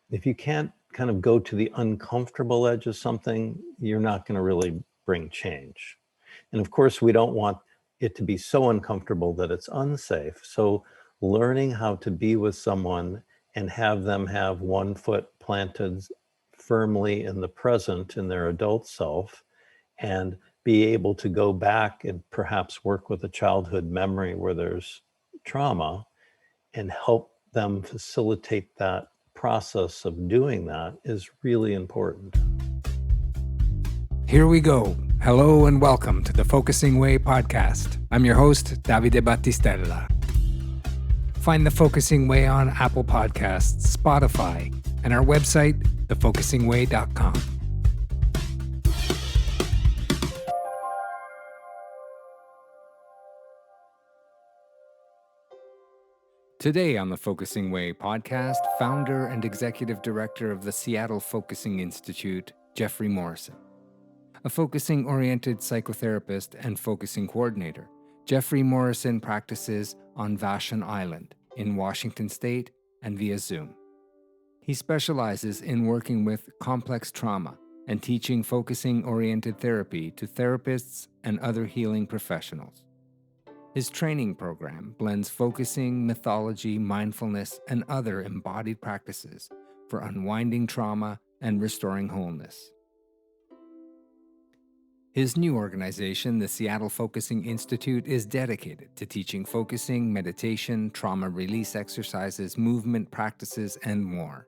if you can't kind of go to the uncomfortable edge of something, you're not going to really bring change. And of course, we don't want it to be so uncomfortable that it's unsafe. So learning how to be with someone and have them have one foot planted firmly in the present, in their adult self, and be able to go back and perhaps work with a childhood memory where there's trauma and help them facilitate that process of doing that is really important. Here we go. Hello and welcome to the Focusing Way podcast. I'm your host, Davide Battistella. Find the Focusing Way on Apple Podcasts, Spotify, and our website, thefocusingway.com. Today on the Focusing Way podcast, founder and executive director of the Seattle Focusing Institute, Jeffery Morrison. A focusing-oriented psychotherapist and focusing coordinator, Jeffery Morrison practices on Vashon Island in Washington State and via Zoom. He specializes in working with complex trauma and teaching focusing-oriented therapy to therapists and other healing professionals. His training program blends focusing, mythology, mindfulness, and other embodied practices for unwinding trauma and restoring wholeness. His new organization, the Seattle Focusing Institute, is dedicated to teaching focusing, meditation, trauma release exercises, movement practices, and more.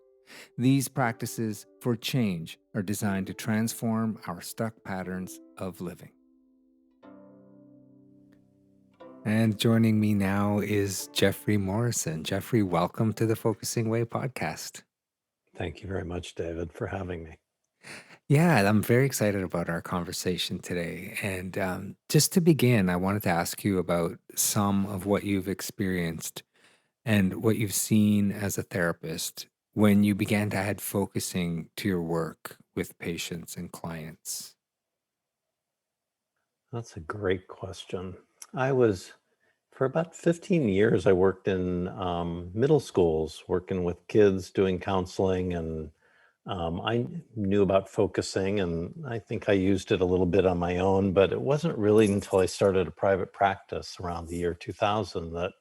These practices for change are designed to transform our stuck patterns of living. And joining me now is Jeffery Morrison. Jeffery, welcome to the Focusing Way podcast. Thank you very much, David, for having me. Yeah, I'm very excited about our conversation today. And just to begin, I wanted to ask you about some of what you've experienced and what you've seen as a therapist when you began to add focusing to your work with patients and clients. That's a great question. For about 15 years, I worked in middle schools, working with kids, doing counseling, and I knew about focusing, and I think I used it a little bit on my own, but it wasn't really until I started a private practice around the year 2000 that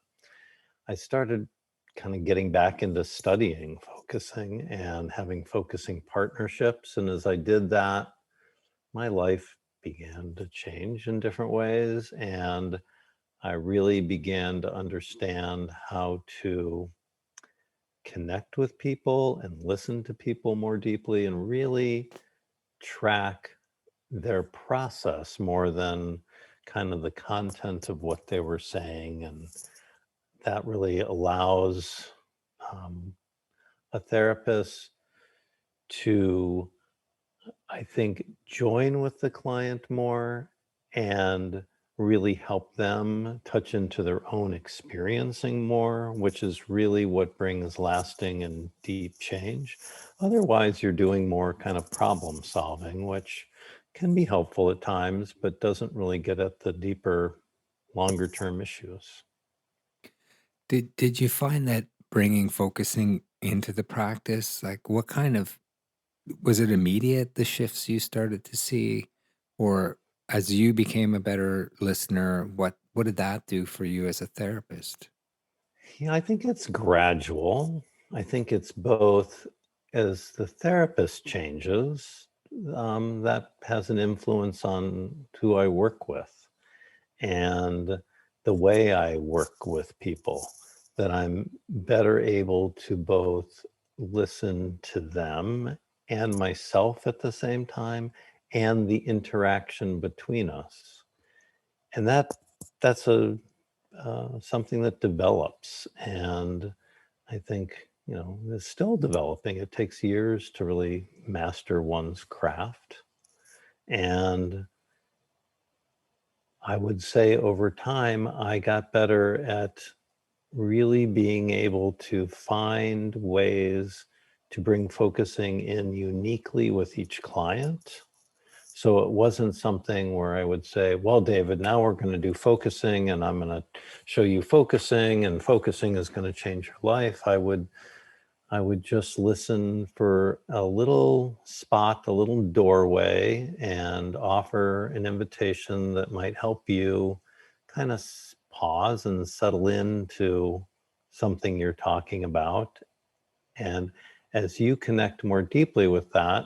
I started kind of getting back into studying focusing and having focusing partnerships. And as I did that, my life began to change in different ways, and I really began to understand how to connect with people and listen to people more deeply and really track their process more than kind of the content of what they were saying. And that really allows a therapist to, I think, join with the client more and really help them touch into their own experiencing more, which is really what brings lasting and deep change. Otherwise, you're doing more kind of problem solving, which can be helpful at times, but doesn't really get at the deeper, longer term issues. Did you find that bringing focusing into the practice, like was it immediate, the shifts you started to see? Or as you became a better listener, what did that do for you as a therapist? Yeah, I think it's gradual. I think it's both as the therapist changes, that has an influence on who I work with and the way I work with people, that I'm better able to both listen to them and myself at the same time, and the interaction between us. And that's something that develops, and I think, is still developing. It takes years to really master one's craft. And I would say over time, I got better at really being able to find ways to bring focusing in uniquely with each client. So it wasn't something where I would say, well, David, now we're going to do focusing and I'm going to show you focusing and focusing is going to change your life. I would I would just listen for a little spot, a little doorway, and offer an invitation that might help you kind of pause and settle into something you're talking about. And as you connect more deeply with that,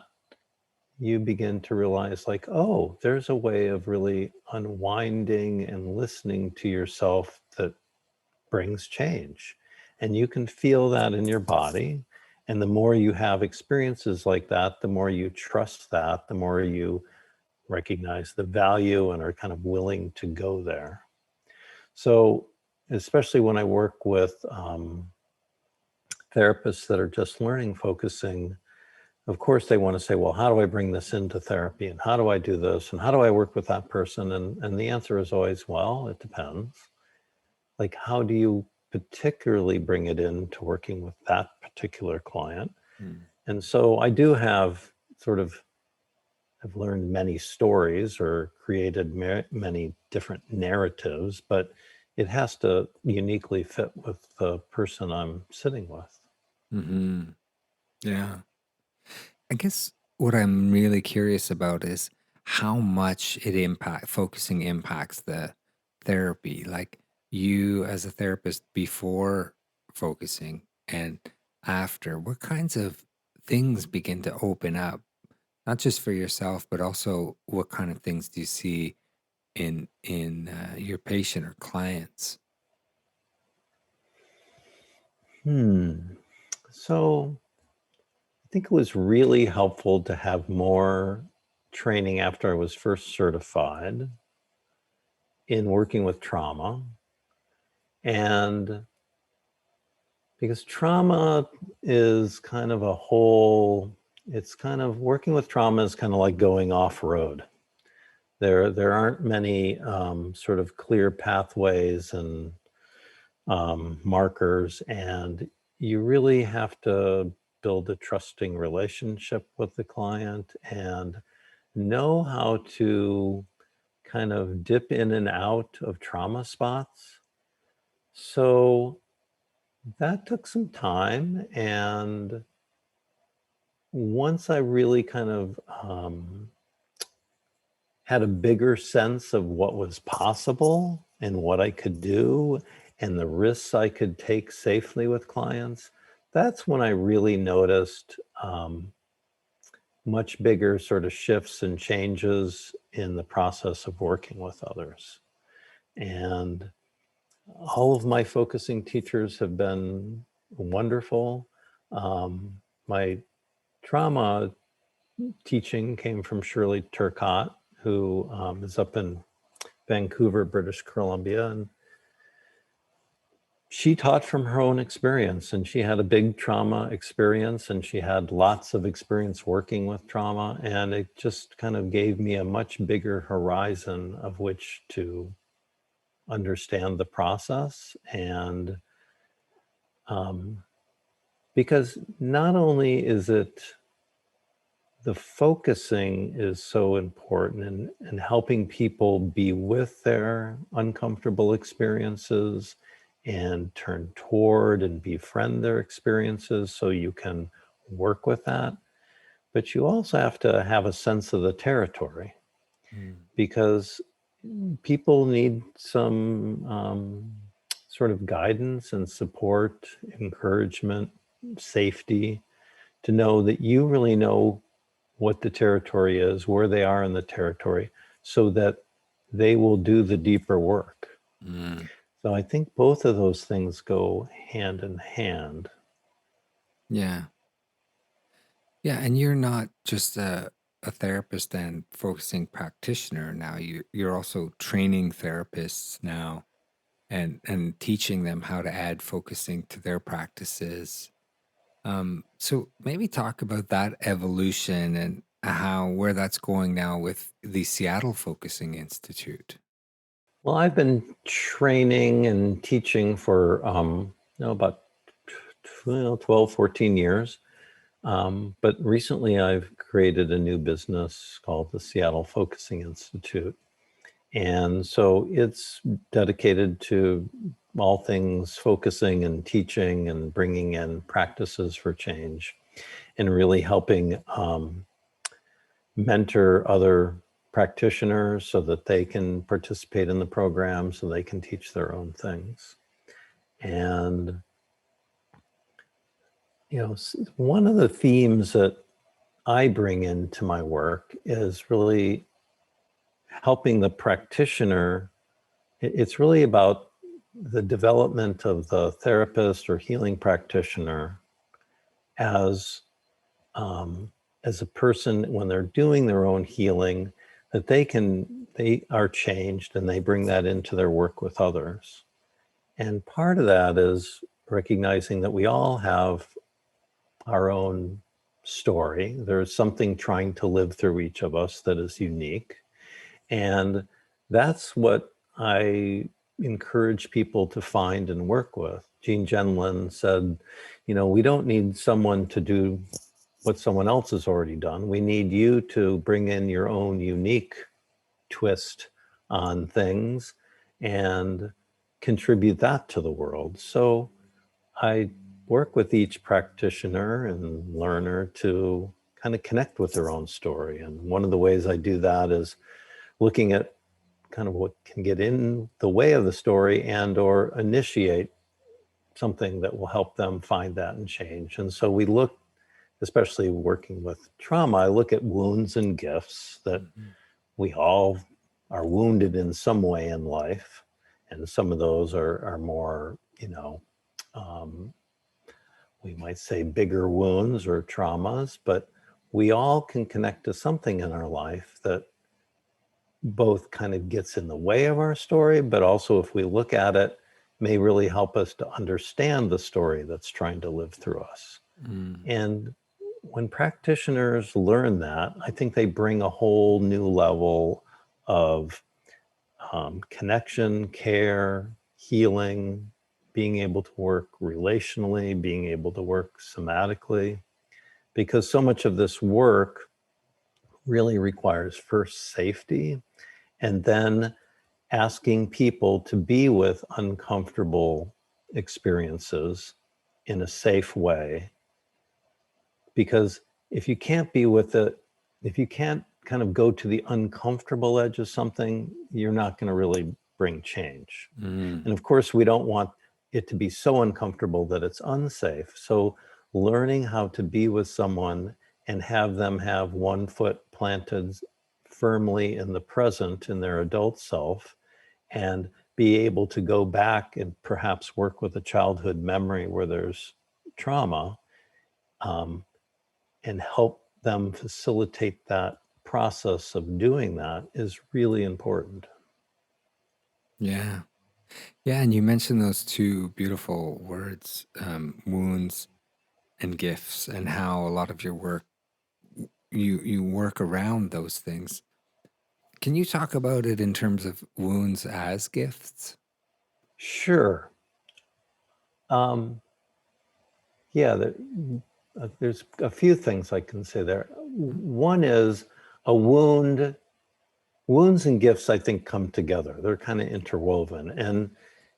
you begin to realize, like, oh, there's a way of really unwinding and listening to yourself that brings change. And you can feel that in your body. And the more you have experiences like that, the more you trust that, the more you recognize the value and are kind of willing to go there. So, especially when I work with therapists that are just learning focusing, of course, they want to say, well, how do I bring this into therapy? And how do I do this? And how do I work with that person? And the answer is always, well, it depends. Like, how do you particularly bring it into working with that particular client? Mm. And so I do have I've learned many stories or created many different narratives, but it has to uniquely fit with the person I'm sitting with. Hmm. Yeah. I guess what I'm really curious about is how much focusing impacts the therapy. Like you as a therapist before focusing and after, what kinds of things begin to open up, not just for yourself, but also what kind of things do you see in your patient or clients? So I think it was really helpful to have more training after I was first certified in working with trauma. And because trauma is kind of it's kind of working with trauma is kind of like going off road. There aren't many sort of clear pathways and markers, and you really have to build a trusting relationship with the client and know how to kind of dip in and out of trauma spots. So that took some time. And once I really kind of had a bigger sense of what was possible and what I could do and the risks I could take safely with clients, that's when I really noticed much bigger sort of shifts and changes in the process of working with others. And all of my focusing teachers have been wonderful. My trauma teaching came from Shirley Turcotte, who is up in Vancouver, British Columbia. And she taught from her own experience, and she had a big trauma experience, and she had lots of experience working with trauma. And it just kind of gave me a much bigger horizon of which to understand the process. And because not only is it the focusing is so important in helping people be with their uncomfortable experiences and turn toward and befriend their experiences so you can work with that. But you also have to have a sense of the territory, Mm. because people need some sort of guidance and support, encouragement, safety, to know that you really know what the territory is, where they are in the territory, so that they will do the deeper work. Mm. So I think both of those things go hand in hand. Yeah. Yeah, and you're not just a therapist and focusing practitioner now. You're also training therapists now and teaching them how to add focusing to their practices. So maybe talk about that evolution and how where that's going now with the Seattle Focusing Institute. Well, I've been training and teaching for about 12, 14 years. But recently I've created a new business called the Seattle Focusing Institute. And so it's dedicated to all things focusing and teaching and bringing in practices for change and really helping mentor other practitioners so that they can participate in the program, so they can teach their own things. And, one of the themes that I bring into my work is really helping the practitioner. It's really about the development of the therapist or healing practitioner as as a person when they're doing their own healing, that they are changed and they bring that into their work with others. And part of that is recognizing that we all have our own story. There's something trying to live through each of us that is unique. And that's what I encourage people to find and work with. Jean Genlin said, we don't need someone to do what someone else has already done. We need you to bring in your own unique twist on things and contribute that to the world. So I work with each practitioner and learner to kind of connect with their own story. And one of the ways I do that is looking at kind of what can get in the way of the story and or initiate something that will help them find that and change. And so we look, especially working with trauma, I look at wounds and gifts that we all are wounded in some way in life. And some of those are more, we might say bigger wounds or traumas, but we all can connect to something in our life that both kind of gets in the way of our story, but also if we look at it, may really help us to understand the story that's trying to live through us. And when practitioners learn that, I think they bring a whole new level of connection, care, healing, being able to work relationally, being able to work somatically, because so much of this work really requires first safety and then asking people to be with uncomfortable experiences in a safe way. Because if you can't be with it, if you can't kind of go to the uncomfortable edge of something, you're not going to really bring change. And of course, we don't want it to be so uncomfortable that it's unsafe. So learning how to be with someone and have them have one foot planted firmly in the present in their adult self and be able to go back and perhaps work with a childhood memory where there's trauma, and help them facilitate that process of doing that is really important. Yeah. Yeah. And you mentioned those two beautiful words, wounds and gifts, and how a lot of your work, you work around those things. Can you talk about it in terms of wounds as gifts? Sure. Yeah, there's a few things I can say there. One is a wounds and gifts, I think, come together. They're kind of interwoven. And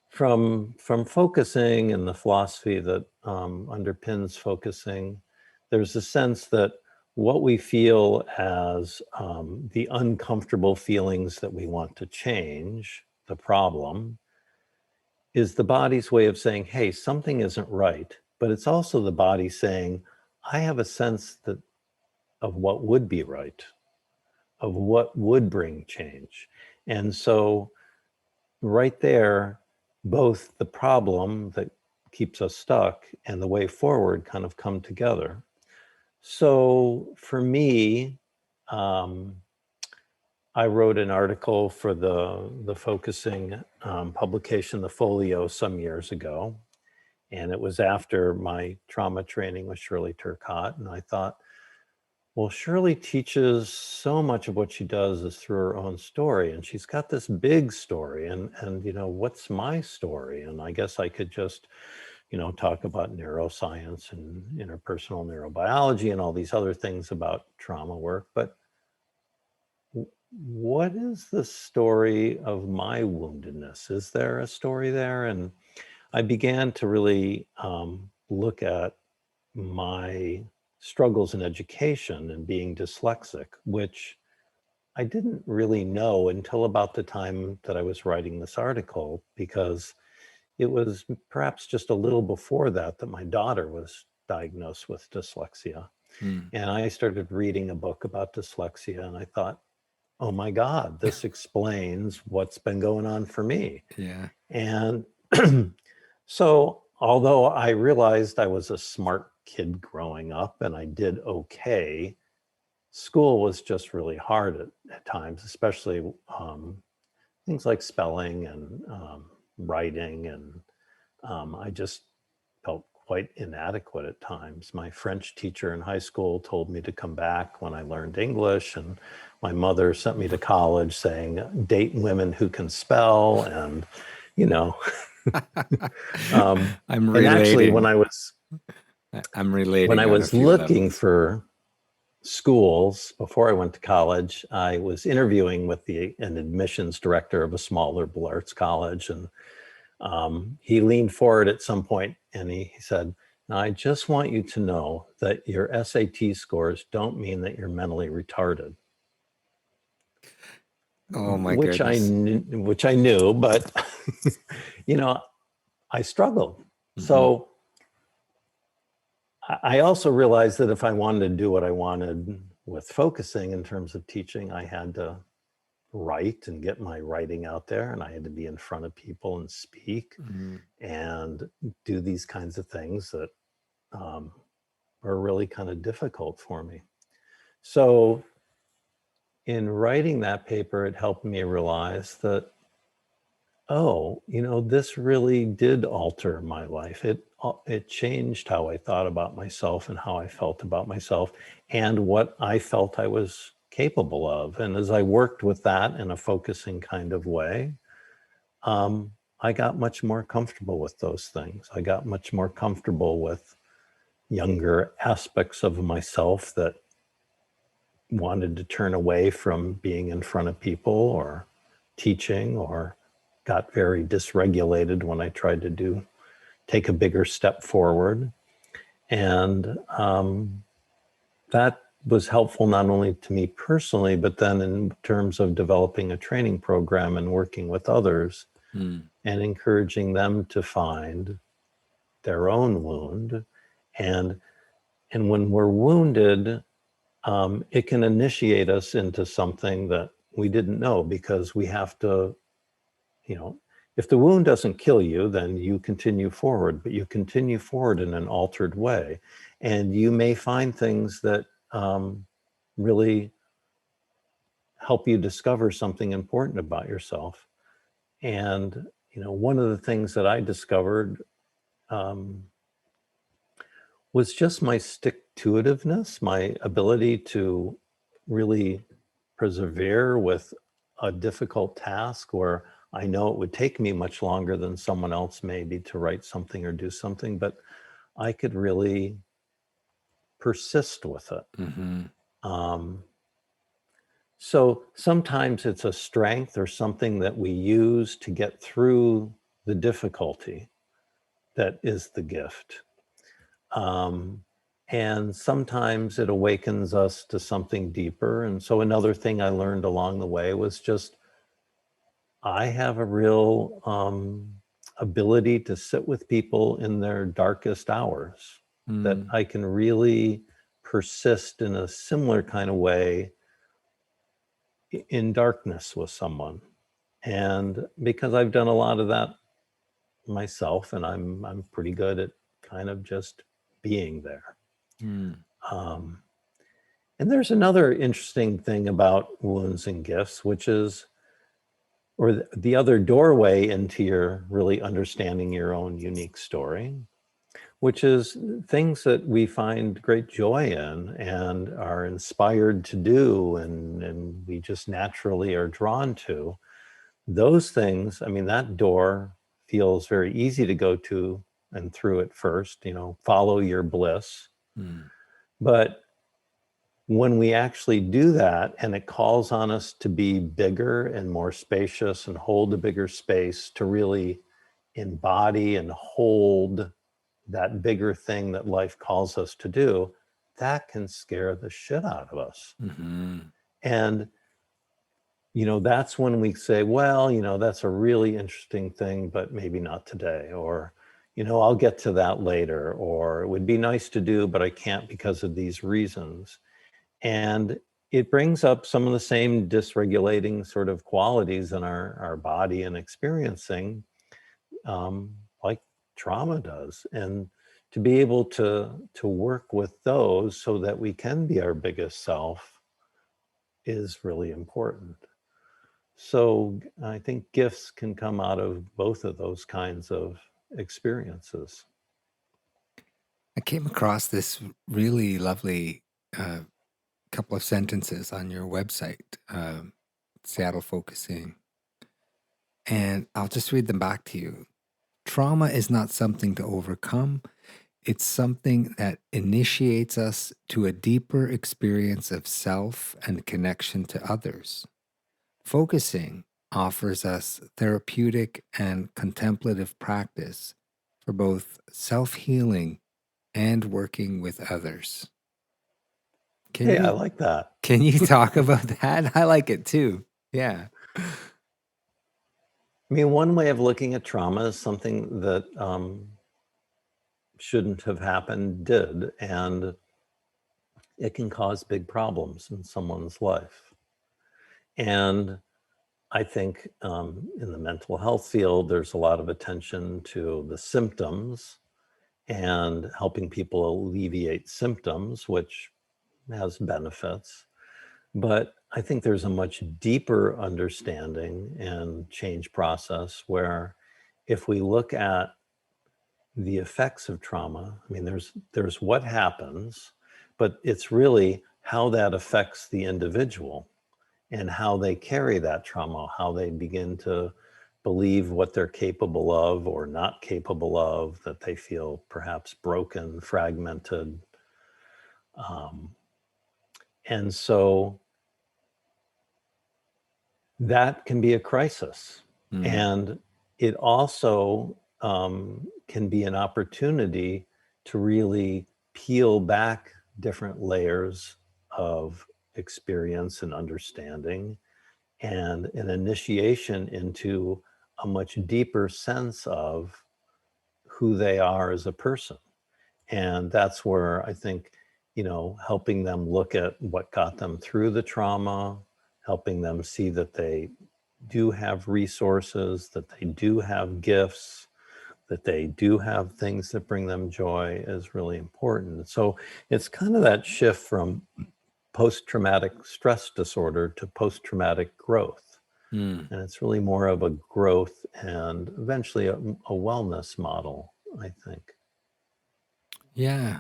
from focusing and the philosophy that underpins focusing, there's a sense that what we feel as the uncomfortable feelings that we want to change, the problem, is the body's way of saying, hey, something isn't right. But it's also the body saying, I have a sense that of what would be right, of what would bring change. And so right there, both the problem that keeps us stuck and the way forward kind of come together. So for me, I wrote an article for the focusing publication, The Folio, some years ago. And it was after my trauma training with Shirley Turcotte. And I thought, well, Shirley teaches so much of what she does is through her own story. And she's got this big story. And what's my story? And I guess I could just, talk about neuroscience and interpersonal neurobiology and all these other things about trauma work. But what is the story of my woundedness? Is there a story there? And I began to really look at my struggles in education and being dyslexic, which I didn't really know until about the time that I was writing this article, because it was perhaps just a little before that that my daughter was diagnosed with dyslexia. Mm. And I started reading a book about dyslexia, and I thought, oh my God, this explains what's been going on for me. Yeah. And so, although I realized I was a smart kid growing up and I did okay, school was just really hard at times, especially things like spelling and writing. And I just felt quite inadequate at times. My French teacher in high school told me to come back when I learned English, and my mother sent me to college saying, date women who can spell. And, you know, I'm and actually relating. I'm when I relating on a was few looking levels. for schools before I went to college, I was interviewing with an admissions director of a small liberal arts college. And he leaned forward at some point and he said, now, I just want you to know that your SAT scores don't mean that you're mentally retarded. Oh my Which goodness. I knew, but you know, I struggled. Mm-hmm. So I also realized that if I wanted to do what I wanted with focusing in terms of teaching, I had to write and get my writing out there, and I had to be in front of people and speak Mm-hmm. and do these kinds of things that were really kind of difficult for me. So in writing that paper, it helped me realize that, oh, this really did alter my life. It changed how I thought about myself and how I felt about myself and what I felt I was capable of. And as I worked with that in a focusing kind of way, I got much more comfortable with those things. I got much more comfortable with younger aspects of myself that wanted to turn away from being in front of people or teaching, or got very dysregulated when I tried to take a bigger step forward. And that was helpful not only to me personally, but then in terms of developing a training program and working with others and encouraging them to find their own wound. And when we're wounded, it can initiate us into something that we didn't know, because we have to, if the wound doesn't kill you, then you continue forward, but you continue forward in an altered way. And you may find things that really help you discover something important about yourself. And, one of the things that I discovered was just my stick-to-itiveness, my ability to really persevere with a difficult task where I know it would take me much longer than someone else maybe to write something or do something, but I could really persist with it. Mm-hmm. So sometimes it's a strength or something that we use to get through the difficulty that is the gift. And sometimes it awakens us to something deeper. And so another thing I learned along the way was just, I have a real ability to sit with people in their darkest hours, that I can really persist in a similar kind of way in darkness with someone. And because I've done a lot of that myself, and I'm pretty good at kind of just being there. Um, and there's another interesting thing about wounds and gifts, which is, or the other doorway into your really understanding your own unique story, which is things that we find great joy in and are inspired to do, and we just naturally are drawn to. Those things, I mean, that door feels very easy to go to and through at first, follow your bliss. But when we actually do that, and it calls on us to be bigger and more spacious and hold a bigger space to really embody and hold that bigger thing that life calls us to do, that can scare the shit out of us. Mm-hmm. And, that's when we say, well, that's a really interesting thing, but maybe not today. Or, I'll get to that later. Or it would be nice to do, but I can't because of these reasons. And it brings up some of the same dysregulating sort of qualities in our body and experiencing, like trauma does. And to be able to work with those so that we can be our biggest self is really important. So I think gifts can come out of both of those kinds of experiences. I came across this really lovely couple of sentences on your website, Seattle Focusing, and I'll just read them back to you. Trauma is not something to overcome. It's something that initiates us to a deeper experience of self and connection to others. Focusing offers us therapeutic and contemplative practice for both self-healing and working with others. Hey, I like that. Can you talk about that? I like it too. Yeah. I mean, one way of looking at trauma is something that shouldn't have happened, did, and it can cause big problems in someone's life. And I think in the mental health field, there's a lot of attention to the symptoms and helping people alleviate symptoms, which has benefits. But I think there's a much deeper understanding and change process where if we look at the effects of trauma, I mean, there's what happens, but it's really how that affects the individual and how they carry that trauma, how they begin to believe what they're capable of or not capable of, that they feel perhaps broken, fragmented. And so that can be a crisis. And it also can be an opportunity to really peel back different layers of experience and understanding and an initiation into a much deeper sense of who they are as a person. And that's where I think, helping them look at what got them through the trauma, helping them see that they do have resources, that they do have gifts, that they do have things that bring them joy is really important. So it's kind of that shift from post-traumatic stress disorder to post-traumatic growth. And it's really more of a growth and eventually a wellness model, I think. Yeah.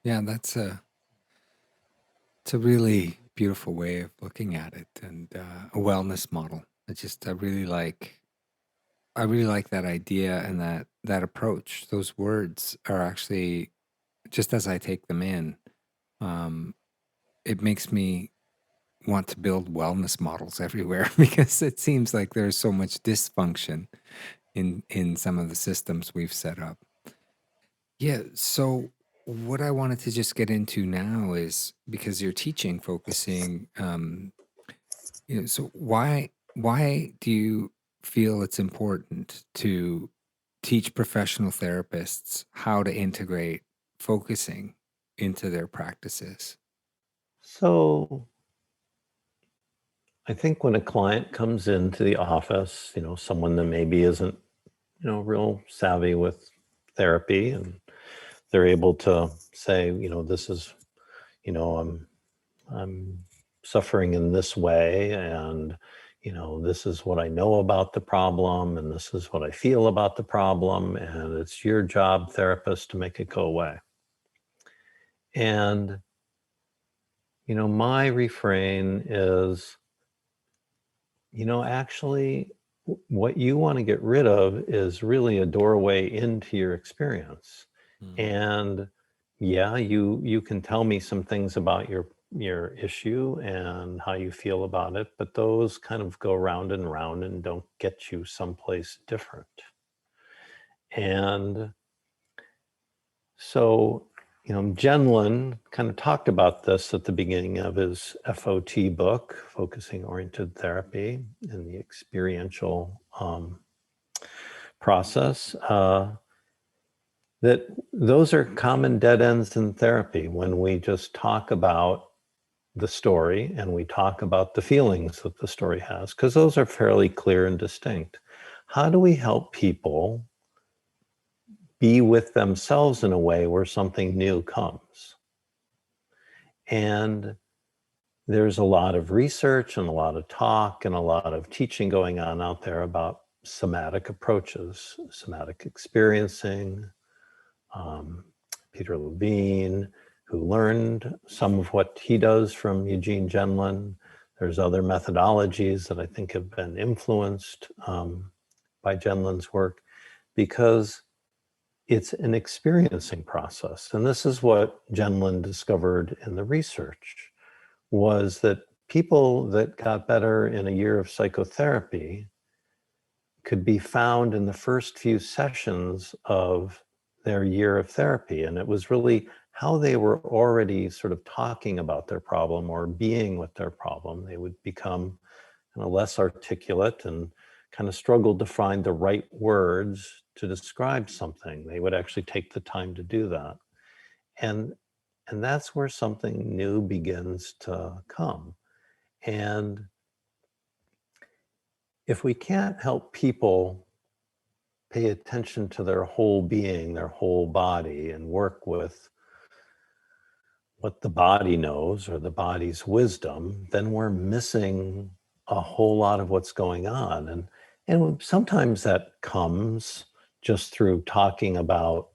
Yeah, it's a really beautiful way of looking at it, and a wellness model. I really like that idea and that approach. Those words are actually, just as I take them in, it makes me want to build wellness models everywhere because it seems like there's so much dysfunction in some of the systems we've set up. Yeah, so what I wanted to just get into now is, because you're teaching focusing, so why do you feel it's important to teach professional therapists how to integrate focusing into their practices? So I think when a client comes into the office, someone that maybe isn't, real savvy with therapy, and they're able to say, this is, I'm suffering in this way, and, this is what I know about the problem, and this is what I feel about the problem, and it's your job, therapist, to make it go away. And, my refrain is, actually, what you want to get rid of is really a doorway into your experience. And yeah, you can tell me some things about your your issue and how you feel about it, but those kind of go round and round and don't get you someplace different. And so, Genlin kind of talked about this at the beginning of his FOT book, Focusing Oriented Therapy, and the experiential process, that those are common dead ends in therapy when we just talk about the story and we talk about the feelings that the story has, because those are fairly clear and distinct. How do we help people be with themselves in a way where something new comes? And there's a lot of research and a lot of talk and a lot of teaching going on out there about somatic approaches, somatic experiencing. Peter Levine, who learned some of what he does from Eugene Genlin. There's other methodologies that I think have been influenced by Genlin's work, because it's an experiencing process. And this is what Genlin discovered in the research, was that people that got better in a year of psychotherapy could be found in the first few sessions of their year of therapy. And it was really how they were already sort of talking about their problem or being with their problem. They would become kind of less articulate and kind of struggled to find the right words to describe something. They would actually take the time to do that. And that's where something new begins to come. And if we can't help people pay attention to their whole being, their whole body, and work with what the body knows or the body's wisdom, then we're missing a whole lot of what's going on. And sometimes that comes just through talking about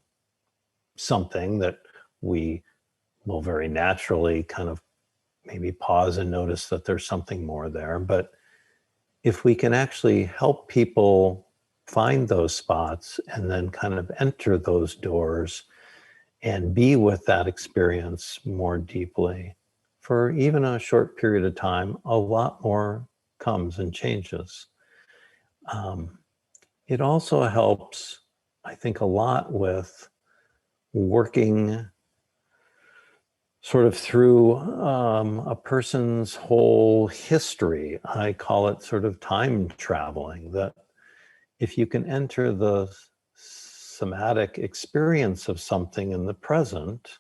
something that we will very naturally kind of maybe pause and notice that there's something more there. But if we can actually help people find those spots and then kind of enter those doors and be with that experience more deeply for even a short period of time, a lot more comes and changes. It also helps, I think, a lot with working sort of through a person's whole history. I call it sort of time traveling, that if you can enter the somatic experience of something in the present,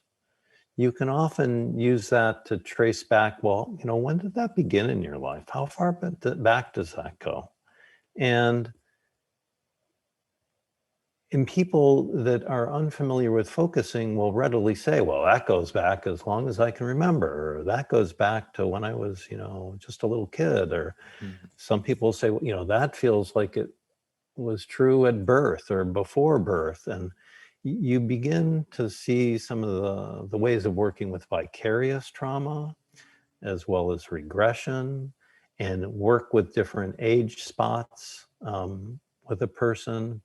you can often use that to trace back, well, when did that begin in your life? How far back does that go? And people that are unfamiliar with focusing will readily say, well, that goes back as long as I can remember, or that goes back to when I was, just a little kid. Or some people say, well, that feels like it was true at birth or before birth. And you begin to see some of the ways of working with vicarious trauma, as well as regression, and work with different age spots with a person.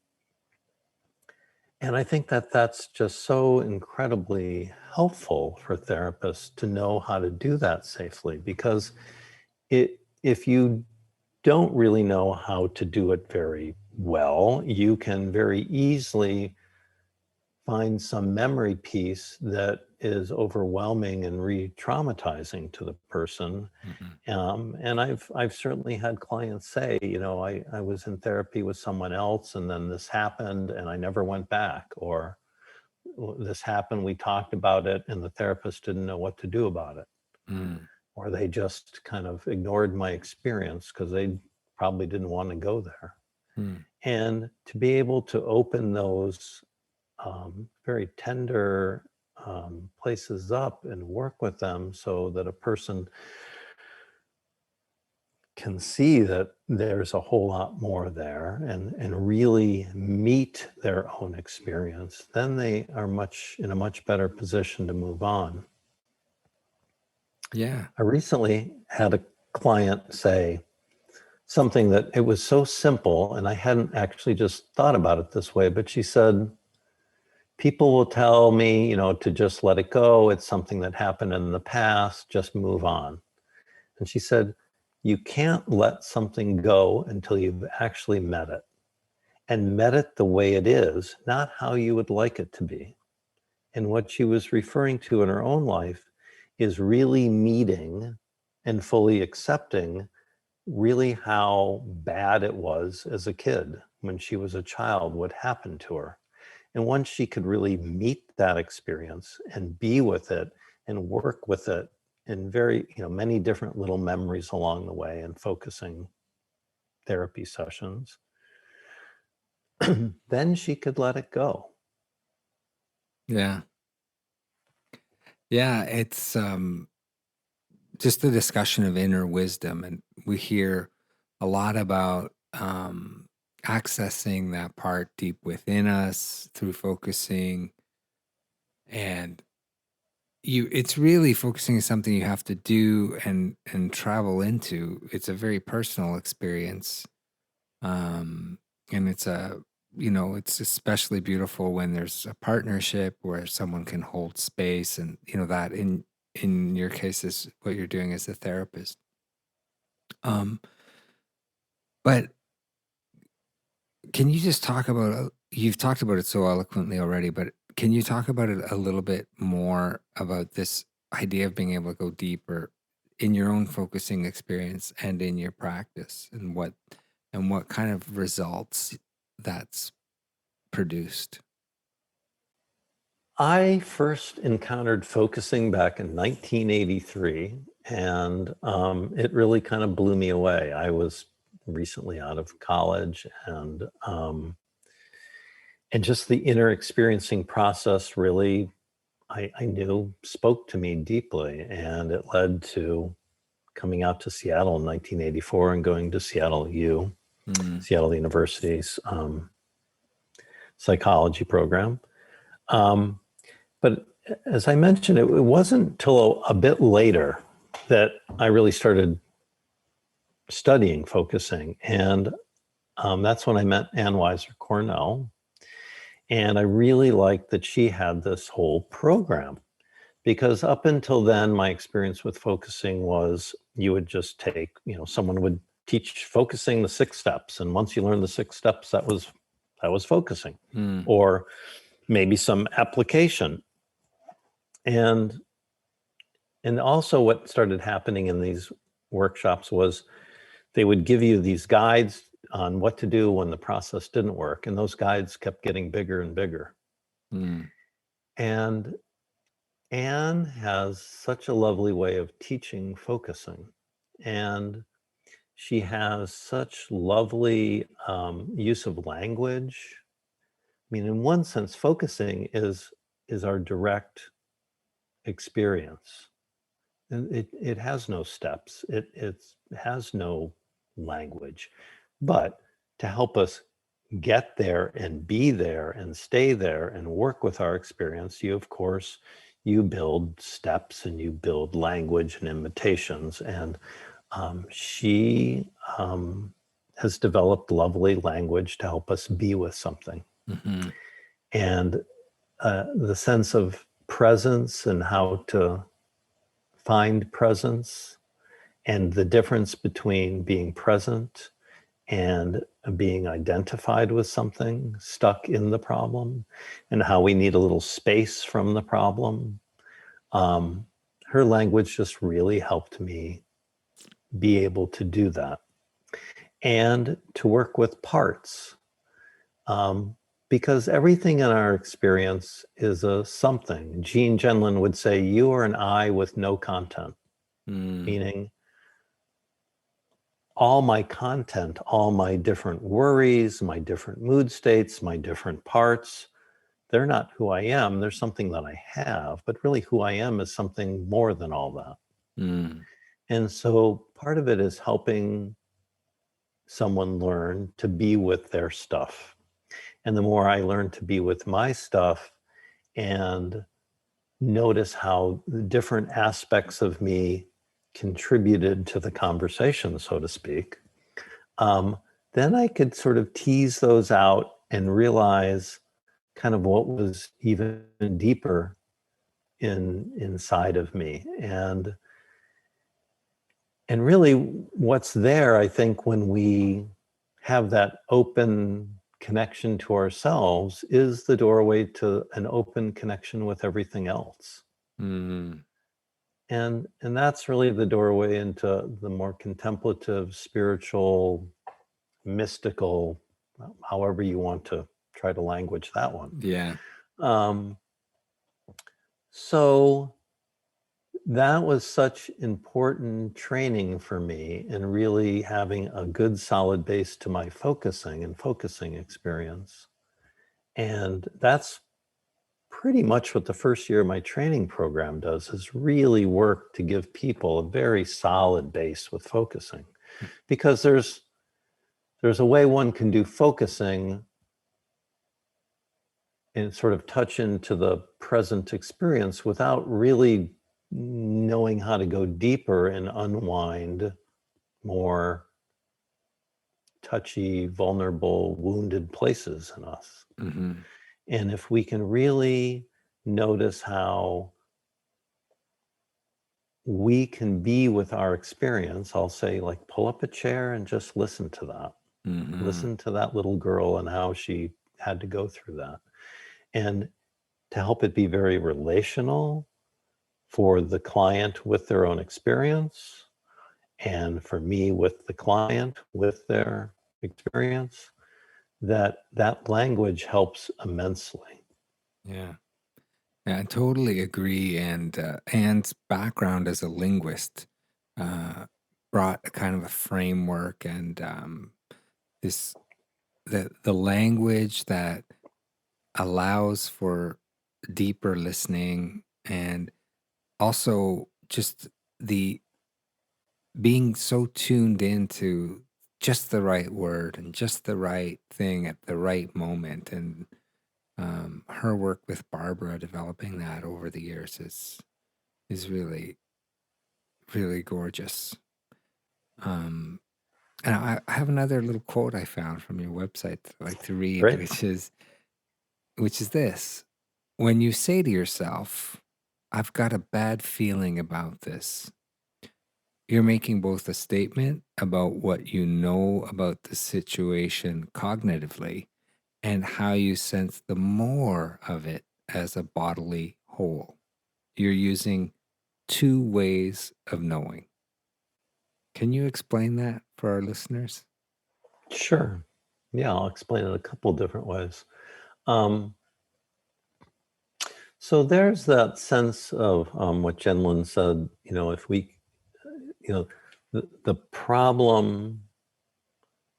And I think that that's just so incredibly helpful for therapists to know how to do that safely, because if you don't really know how to do it very well, you can very easily find some memory piece that is overwhelming and re-traumatizing to the person. And I've certainly had clients say, I was in therapy with someone else and then this happened and I never went back, or this happened, we talked about it and the therapist didn't know what to do about it. Or they just kind of ignored my experience because they probably didn't want to go there. And to be able to open those very tender places up and work with them so that a person can see that there's a whole lot more there and really meet their own experience, then they are in a much better position to move on. Yeah. I recently had a client say something that it was so simple, and I hadn't actually just thought about it this way, but she said, people will tell me, to just let it go. It's something that happened in the past, just move on. And she said, you can't let something go until you've actually met it, and met it the way it is, not how you would like it to be. And what she was referring to in her own life is really meeting and fully accepting really how bad it was as a kid when she was a child, what happened to her. And once she could really meet that experience and be with it and work with it in very, many different little memories along the way and focusing therapy sessions, then she could let it go. Yeah. Yeah, it's just the discussion of inner wisdom, and we hear a lot about accessing that part deep within us through focusing, and it's really focusing is something you have to do and travel into. It's a very personal experience, and it's especially beautiful when there's a partnership where someone can hold space, and that in your case is what you're doing as a therapist. But can you just talk about, you've talked about it so eloquently already, but can you talk about it a little bit more about this idea of being able to go deeper in your own focusing experience and in your practice, and what kind of results that's produced? I first encountered focusing back in 1983, and it really kind of blew me away. I was recently out of college, and just the inner experiencing process really, I knew, spoke to me deeply, and it led to coming out to Seattle in 1984 and going to Seattle University's psychology program. But as I mentioned, it wasn't until a bit later that I really started studying focusing. And that's when I met Ann Weiser Cornell. And I really liked that she had this whole program, because up until then, my experience with focusing was you would just take, someone would teach focusing the 6 steps. And once you learn the 6 steps, that was focusing, or maybe some application. And also what started happening in these workshops was they would give you these guides on what to do when the process didn't work. And those guides kept getting bigger and bigger. And Anne has such a lovely way of teaching focusing. And she has such lovely use of language. I mean, in one sense, focusing is our direct experience. And it has no steps. It has no language. But to help us get there and be there and stay there and work with our experience, you build steps and you build language and invitations. And she has developed lovely language to help us be with something. And the sense of presence and how to find presence, and the difference between being present and being identified with something, stuck in the problem, and how we need a little space from the problem. Her language just really helped me be able to do that and to work with parts. Because everything in our experience is a something. Jean Genlin would say, you are an I with no content, meaning all my content, all my different worries, my different mood states, my different parts, they're not who I am. They're something that I have, but really who I am is something more than all that. And so part of it is helping someone learn to be with their stuff. And the more I learn to be with my stuff and notice how the different aspects of me contributed to the conversation, so to speak, then I could sort of tease those out and realize kind of what was even deeper inside of me. And really what's there, I think, when we have that open connection to ourselves is the doorway to an open connection with everything else. Mm. And that's really the doorway into the more contemplative, spiritual, mystical, however you want to try to language that one. Yeah. So that was such important training for me in really having a good solid base to my focusing experience. And that's pretty much what the first year of my training program does, is really work to give people a very solid base with focusing. Because there's a way one can do focusing and sort of touch into the present experience without really knowing how to go deeper and unwind more touchy, vulnerable, wounded places in us. Mm-hmm. And if we can really notice how we can be with our experience, I'll say, like, pull up a chair and just listen to that. Mm-hmm. Listen to that little girl and how she had to go through that. And to help it be very relational for the client with their own experience, and for me with the client with their experience, that language helps immensely. Yeah. Yeah, I totally agree. And Anne's background as a linguist brought a kind of a framework and this the language that allows for deeper listening, and also just the being so tuned into just the right word and just the right thing at the right moment. And her work with Barbara, developing that over the years, is really, really gorgeous. And I have another little quote I found from your website that I like to read, Great. which is this: when you say to yourself, "I've got a bad feeling about this," you're making both a statement about what you know about the situation cognitively and how you sense the more of it as a bodily whole. You're using two ways of knowing. Can you explain that for our listeners? Sure. Yeah, I'll explain it a couple different ways. Um, so there's that sense of what Jen Lin said, if we, the problem,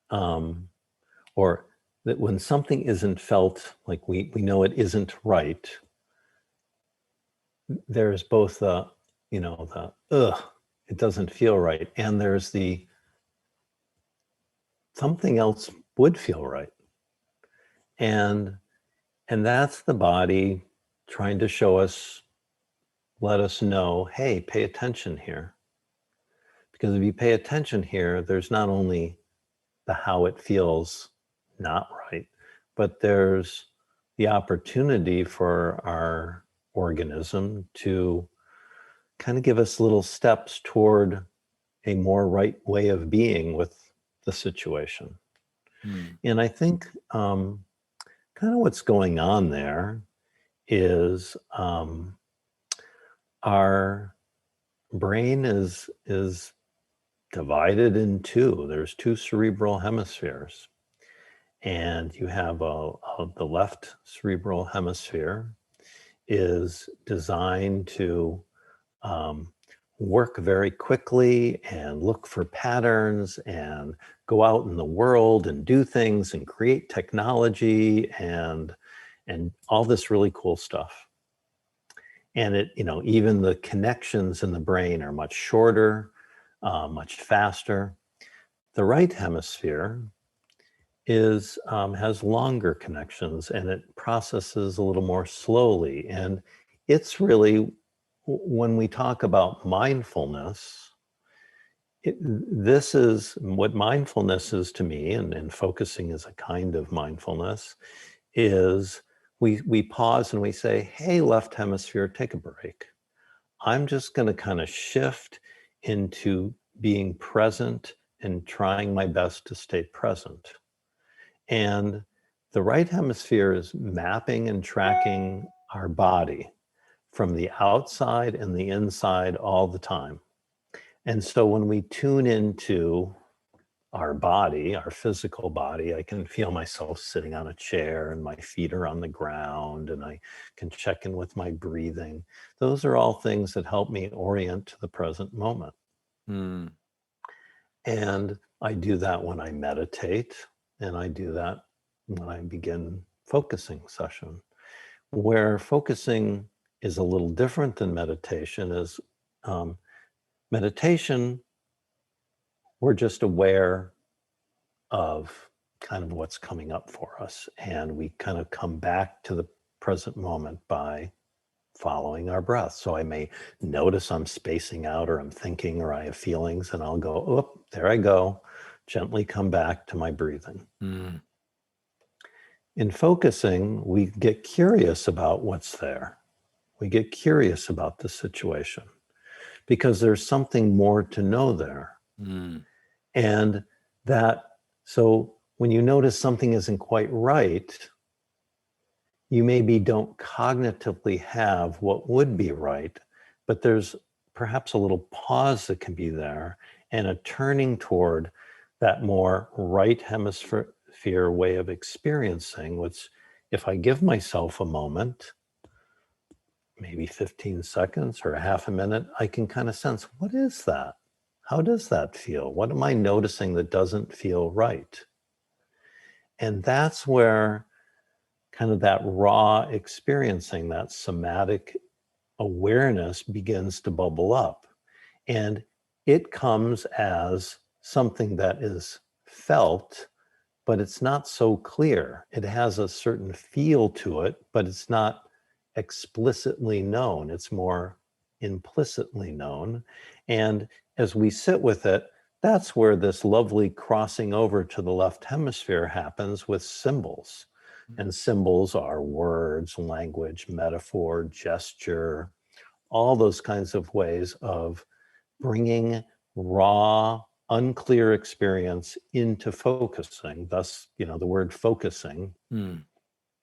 or that when something isn't felt, like we know it isn't right, there's both the, ugh, it doesn't feel right, and there's the something else would feel right. And that's the body trying to show us, let us know, hey, pay attention here. Because if you pay attention here, there's not only the how it feels not right, but there's the opportunity for our organism to kind of give us little steps toward a more right way of being with the situation. And I think kind of what's going on there is our brain is divided in two. There's two cerebral hemispheres, and you have the left cerebral hemisphere is designed to work very quickly and look for patterns and go out in the world and do things and create technology and all this really cool stuff. And it, even the connections in the brain are much shorter, much faster. The right hemisphere has longer connections, and it processes a little more slowly. And it's really, when we talk about mindfulness, this is what mindfulness is to me, and focusing is a kind of mindfulness, is we pause and we say, hey, left hemisphere, take a break. I'm just going to kind of shift into being present and trying my best to stay present. And the right hemisphere is mapping and tracking our body from the outside and the inside all the time. And so when we tune into our body, our physical body, I can feel myself sitting on a chair and my feet are on the ground, and I can check in with my breathing. Those are all things that help me orient to the present moment. Mm. And I do that when I meditate, and I do that when I begin focusing session. Where focusing is a little different than meditation is meditation, we're just aware of kind of what's coming up for us. And we kind of come back to the present moment by following our breath. So I may notice I'm spacing out, or I'm thinking, or I have feelings, and I'll go, oh, there I go. Gently come back to my breathing. Mm. In focusing, we get curious about what's there. We get curious about the situation because there's something more to know there. Mm. And so when you notice something isn't quite right, you maybe don't cognitively have what would be right, but there's perhaps a little pause that can be there and a turning toward that more right hemisphere way of experiencing, which if I give myself a moment, maybe 15 seconds or a half a minute, I can kind of sense, what is that? How does that feel? What am I noticing that doesn't feel right? And that's where kind of that raw experiencing, that somatic awareness begins to bubble up. And it comes as something that is felt, but it's not so clear. It has a certain feel to it, but it's not explicitly known. It's more implicitly known. And as we sit with it, that's where this lovely crossing over to the left hemisphere happens with symbols. And symbols are words, language, metaphor, gesture, all those kinds of ways of bringing raw, unclear experience into focusing. Thus, the word focusing Mm.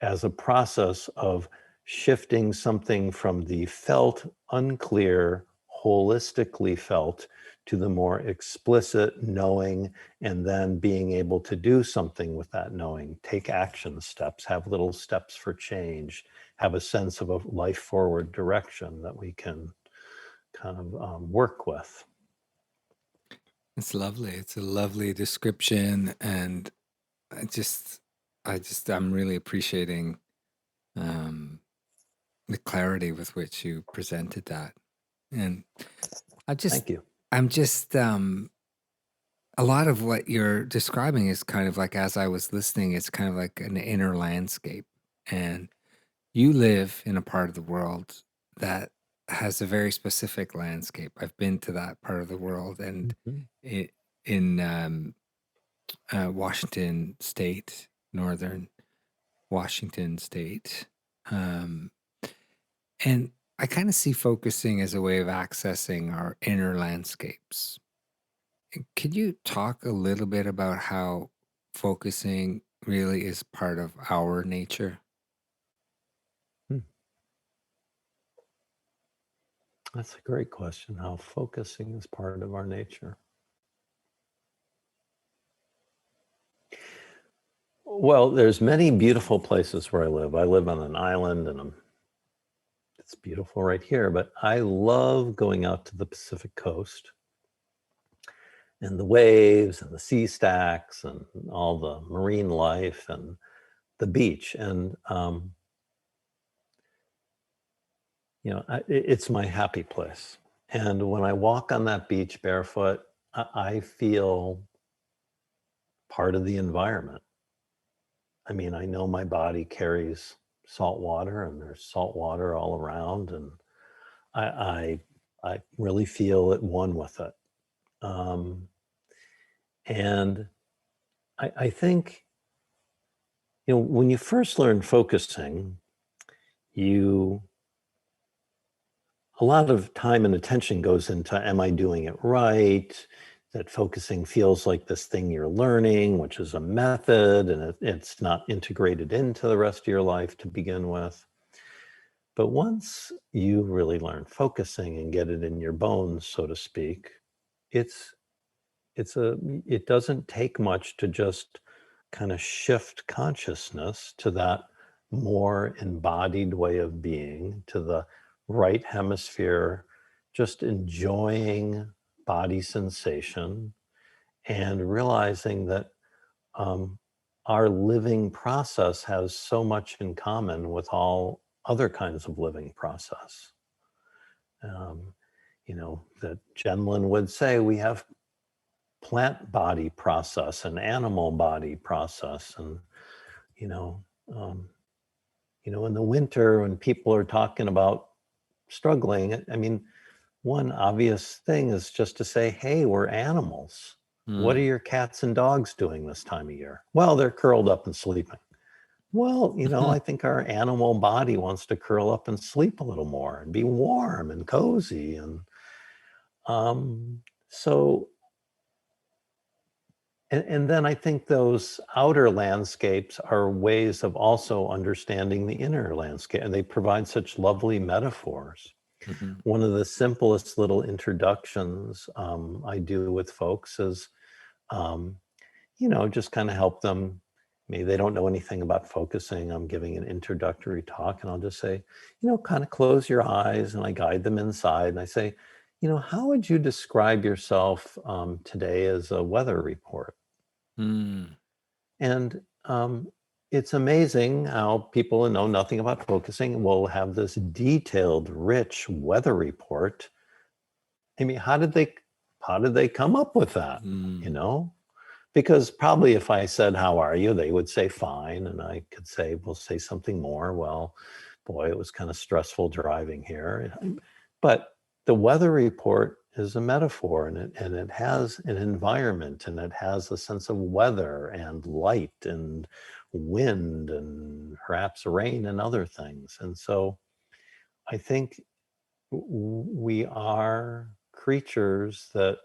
as a process of shifting something from the felt, unclear, holistically felt to the more explicit knowing, and then being able to do something with that knowing, take action steps, have little steps for change, have a sense of a life forward direction that we can kind of work with. It's lovely. It's a lovely description, and I'm really appreciating the clarity with which you presented that. And Thank you. I'm just, a lot of what you're describing is kind of like, as I was listening, it's kind of like an inner landscape. And you live in a part of the world that has a very specific landscape. I've been to that part of the world, and Mhm. it, in Washington State, northern Washington State. Um, and I kind of see focusing as a way of accessing our inner landscapes. Could you talk a little bit about how focusing really is part of our nature? Hmm. That's a great question, how focusing is part of our nature. Well, there's many beautiful places where I live. I live on an island, and it's beautiful right here, but I love going out to the Pacific coast and the waves and the sea stacks and all the marine life and the beach. And, it's my happy place. And when I walk on that beach barefoot, I feel part of the environment. I mean, I know my body carries salt water, and there's salt water all around, and I I really feel at one with it. Um, and I think, when you first learn focusing, you a lot of time and attention goes into, am I doing it right? That focusing feels like this thing you're learning, which is a method, and it's not integrated into the rest of your life to begin with. But once you really learn focusing and get it in your bones, so to speak, it's it doesn't take much to just kind of shift consciousness to that more embodied way of being, to the right hemisphere, just enjoying body sensation and realizing that um, our living process has so much in common with all other kinds of living process. Um, that Genlin would say we have plant body process and animal body process. And, you know, um, in the winter when people are talking about struggling, I mean, one obvious thing is just to say, hey, we're animals. What are Mm. your cats and dogs doing this time of year? Well, they're curled up and sleeping. Well, I think our animal body wants to curl up and sleep a little more and be warm and cozy. And so, and then I think those outer landscapes are ways of also understanding the inner landscape, and they provide such lovely metaphors. Mhm. One of the simplest little introductions I do with folks is, um, just kind of help them. Maybe they don't know anything about focusing. I'm giving an introductory talk, and I'll just say, kind of close your eyes, and I guide them inside, and I say, how would you describe yourself today as a weather report? Mm. And it's amazing how people who know nothing about focusing will have this detailed, rich weather report. I mean, how did they come up with that? You Mm. know? Because probably if I said, "How are you?" they would say fine. And I could say, we'll say something more. Well, boy, it was kind of stressful driving here. But the weather report is a metaphor, and it has an environment, and it has a sense of weather and light and wind and perhaps rain and other things. And so I think we are creatures that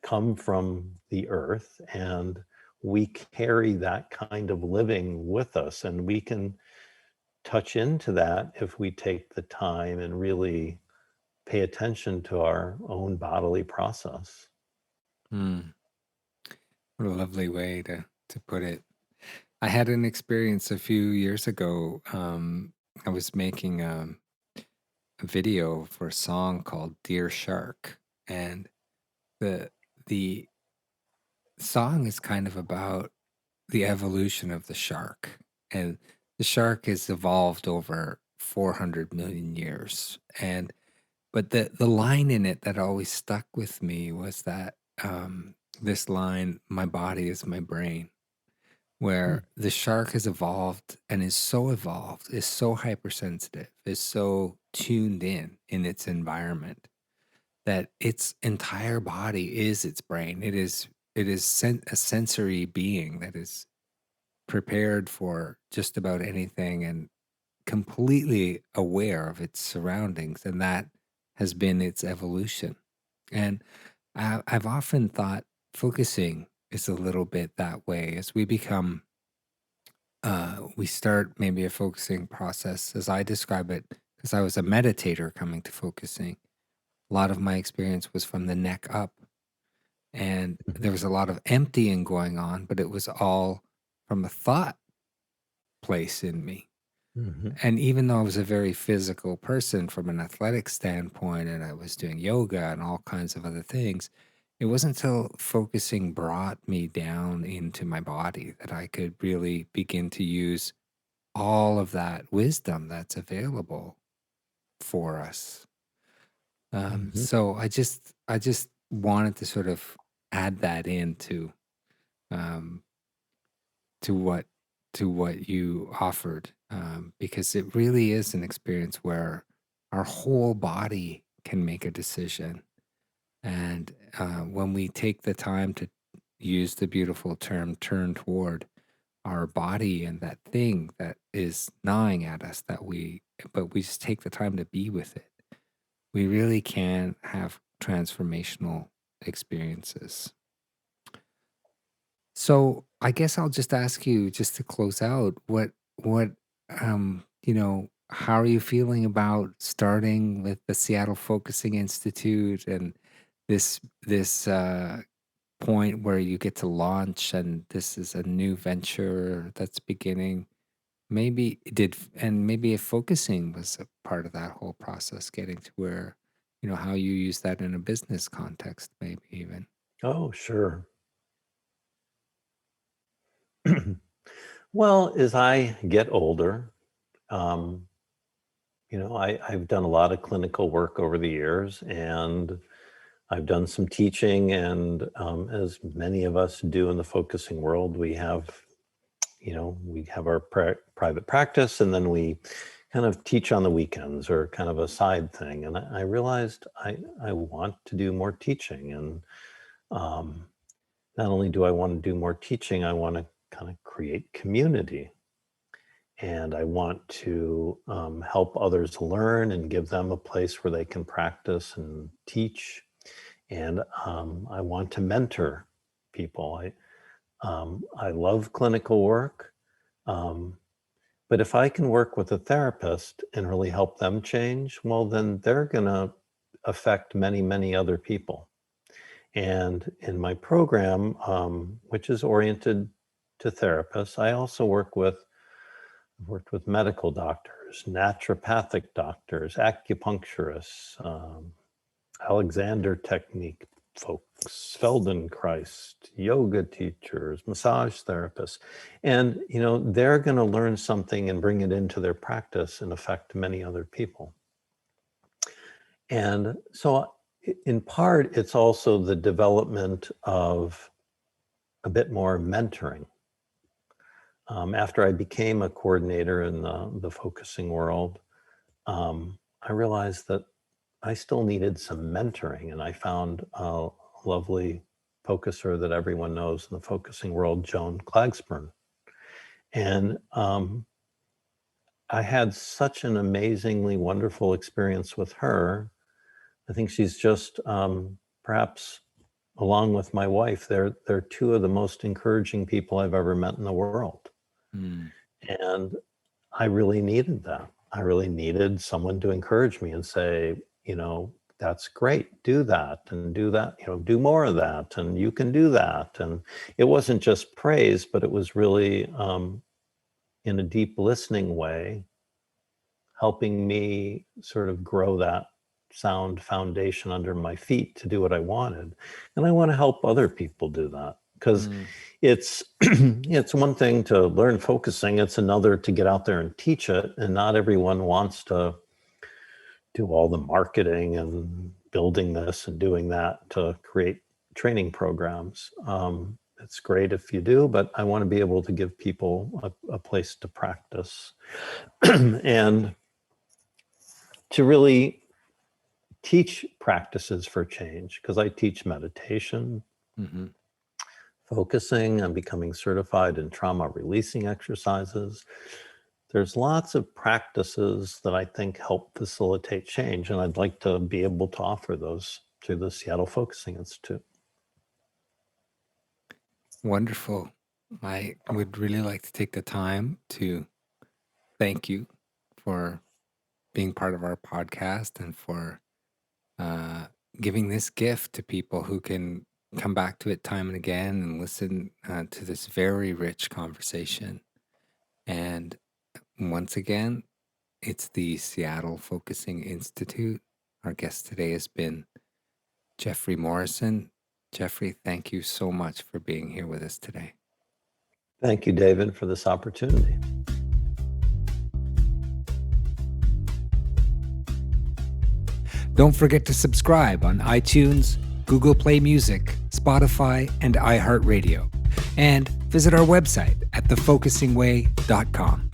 come from the earth, and we carry that kind of living with us, and we can touch into that if we take the time and really pay attention to our own bodily process. Mm. What a lovely way to put it. I had an experience a few years ago. I was making a video for a song called "Dear Shark," and the the song is kind of about the evolution of the shark. And the shark has evolved over 400 million years. And but the line in it that always stuck with me was that this line, "My body is my brain," Mm. where the shark has evolved and is so evolved, is so hypersensitive, is so tuned in its environment that its entire body is its brain. It is a sensory being that is prepared for just about anything and completely aware of its surroundings, and that has been its evolution. And I've often thought focusing is a little bit that way as we start maybe a focusing process, as I describe it, because I was a meditator coming to focusing. A lot of my experience was from the neck up, and Mhm. there was a lot of emptying going on, but it was all from a thought place in me. Mhm. And even though I was a very physical person from an athletic standpoint, and I was doing yoga and all kinds of other things, it wasn't until focusing brought me down into my body that I could really begin to use all of that wisdom that's available for us. Mhm. So I just wanted to sort of add that into um, to what to what you offered, because it really is an experience where our whole body can make a decision. And when we take the time to use the beautiful term "turn toward" our body and that thing that is gnawing at us that we but we just take the time to be with it, we really can have transformational experiences. So I guess I'll just ask you, just to close out, what how are you feeling about starting with the Seattle Focusing Institute and this point where you get to launch, and this is a new venture that's beginning? Maybe if focusing was a part of that whole process, getting to where, how you use that in a business context, maybe even. Oh, sure. Well, as I get older, um, I've done a lot of clinical work over the years, and I've done some teaching. And as many of us do in the focusing world, we have our private practice, and then we kind of teach on the weekends, or kind of a side thing. And I realized I want to do more teaching. And not only do I want to do more teaching, I want to kind of create community. And I want to help others learn and give them a place where they can practice and teach. And I want to mentor people. I love clinical work. But if I can work with a therapist and really help them change, well, then they're going to affect many, many other people. And in my program, which is oriented to therapists, I also worked with medical doctors, naturopathic doctors, acupuncturists, Alexander technique folks, Feldenkrais, yoga teachers, massage therapists. And, they're going to learn something and bring it into their practice and affect many other people. And so in part, it's also the development of a bit more mentoring. After I became a coordinator in the focusing world, I realized that I still needed some mentoring, and I found a lovely focuser that everyone knows in the focusing world, Joan Klagsburn. And I had such an amazingly wonderful experience with her. I think she's just, perhaps along with my wife, they're two of the most encouraging people I've ever met in the world. Mm. And I really needed that. I really needed someone to encourage me and say, that's great, do that and do that, do more of that, and you can do that. And it wasn't just praise, but it was really in a deep listening way, helping me sort of grow that sound foundation under my feet to do what I wanted. And I want to help other people do that, because it's it's one thing to learn focusing, it's another to get out there and teach it. And not everyone wants to do all the marketing and building this and doing that to create training programs. It's great if you do, but I want to be able to give people a place to practice and to really teach practices for change, because I teach meditation, focusing. I'm becoming certified in trauma releasing exercises. There's lots of practices that I think help facilitate change, and I'd like to be able to offer those through the Seattle Focusing Institute. Wonderful. I would really like to take the time to thank you for being part of our podcast and for giving this gift to people who can come back to it time and again and listen to this very rich conversation. And once again, it's the Seattle Focusing Institute. Our guest today has been Jeffery Morrison. Jeffery, thank you so much for being here with us today. Thank you, David, for this opportunity. Don't forget to subscribe on iTunes, Google Play Music, Spotify, and iHeartRadio. And visit our website at thefocusingway.com.